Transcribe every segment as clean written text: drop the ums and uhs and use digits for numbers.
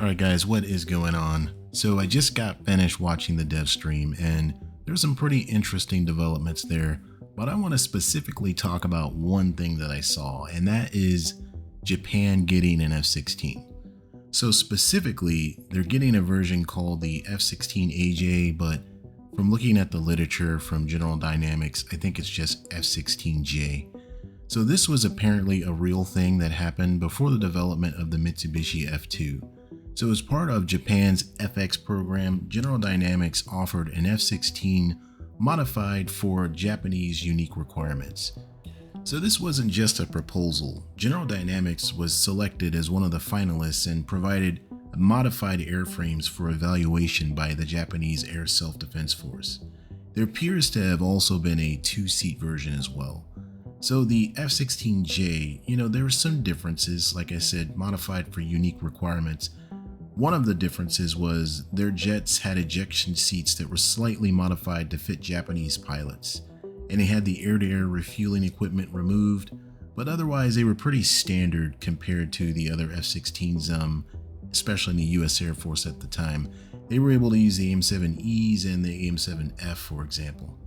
Alright guys, what is going on? So I just got finished watching the dev stream and there's some pretty interesting developments there, but I want to specifically talk about one thing that I saw, and that is Japan getting an F-16. So specifically, they're getting a version called the F-16AJ, but from looking at the literature from General Dynamics, I think it's just F-16J. So this was apparently a real thing that happened before the development of the Mitsubishi F2. So as part of Japan's FX program, General Dynamics offered an F-16 modified for Japanese unique requirements. So this wasn't just a proposal. General Dynamics was selected as one of the finalists and provided modified airframes for evaluation by the Japanese Air Self-Defense Force. There appears to have also been a two-seat version as well. So the F-16J, there were some differences, like I said, modified for unique requirements. One of the differences was their jets had ejection seats that were slightly modified to fit Japanese pilots, and they had the air-to-air refueling equipment removed, but otherwise they were pretty standard compared to the other F-16s, especially in the US Air Force at the time. They were able to use the AIM-7Es and the AIM-7F, for example.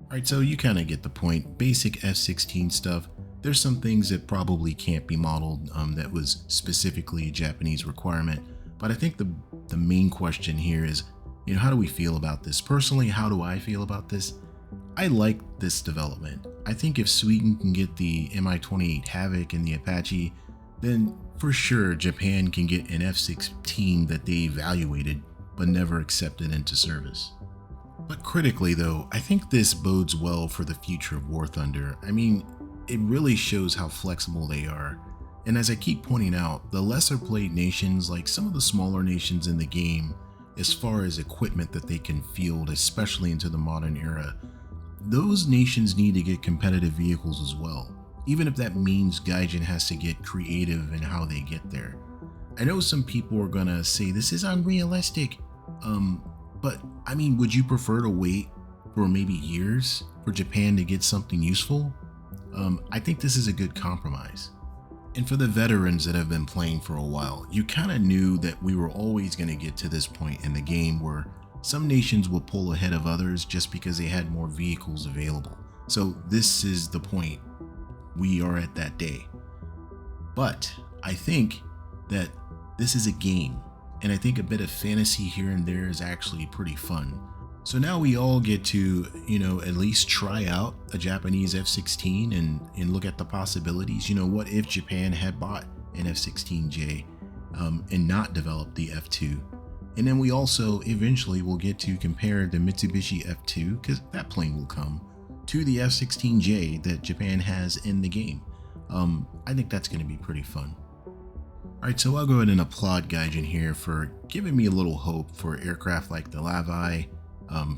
Alright, so you kind of get the point. Basic F-16 stuff. There's some things that probably can't be modeled that was specifically a Japanese requirement. But I think the main question here is, how do we feel about this? Personally, how do I feel about this? I like this development. I think if Sweden can get the Mi-28 Havoc and the Apache, then for sure Japan can get an F-16 that they evaluated but never accepted into service. But critically though, I think this bodes well for the future of War Thunder. I mean, it really shows how flexible they are. And as I keep pointing out, the lesser played nations, like some of the smaller nations in the game, as far as equipment that they can field, especially into the modern era, those nations need to get competitive vehicles as well, even if that means Gaijin has to get creative in how they get there. I know some people are gonna say this is unrealistic, but I mean, would you prefer to wait for maybe years for Japan to get something useful? I think this is a good compromise. And for the veterans that have been playing for a while, you kind of knew that we were always going to get to this point in the game where some nations will pull ahead of others just because they had more vehicles available. So this is the point. We are at that day. But I think that this is a game, and I think a bit of fantasy here and there is actually pretty fun. So now we all get to, at least try out a Japanese F-16 and look at the possibilities. What if Japan had bought an F-16J and not developed the F2? And then we also eventually will get to compare the Mitsubishi F2, because that plane will come, to the F-16J that Japan has in the game. I think that's going to be pretty fun. Alright, so I'll go ahead and applaud Gaijin here for giving me a little hope for aircraft like the Lavi,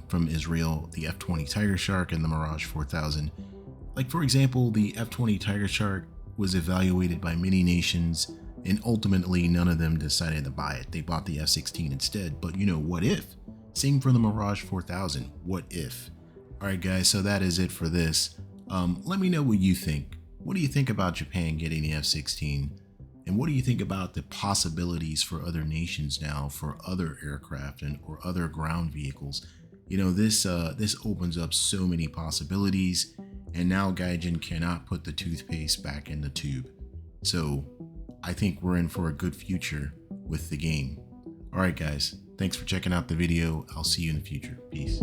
from Israel, the F-20 Tiger Shark, and the Mirage 4000. Like, for example, the F-20 Tiger Shark was evaluated by many nations, and ultimately none of them decided to buy it. They bought the F-16 instead. But what if? Same for the Mirage 4000. What if? Alright guys, so that is it for this. Let me know what you think. What do you think about Japan getting the F-16? And what do you think about the possibilities for other nations now for other aircraft or other ground vehicles? This opens up so many possibilities, and now Gaijin cannot put the toothpaste back in the tube. So I think we're in for a good future with the game. Alright guys, thanks for checking out the video. I'll see you in the future. Peace.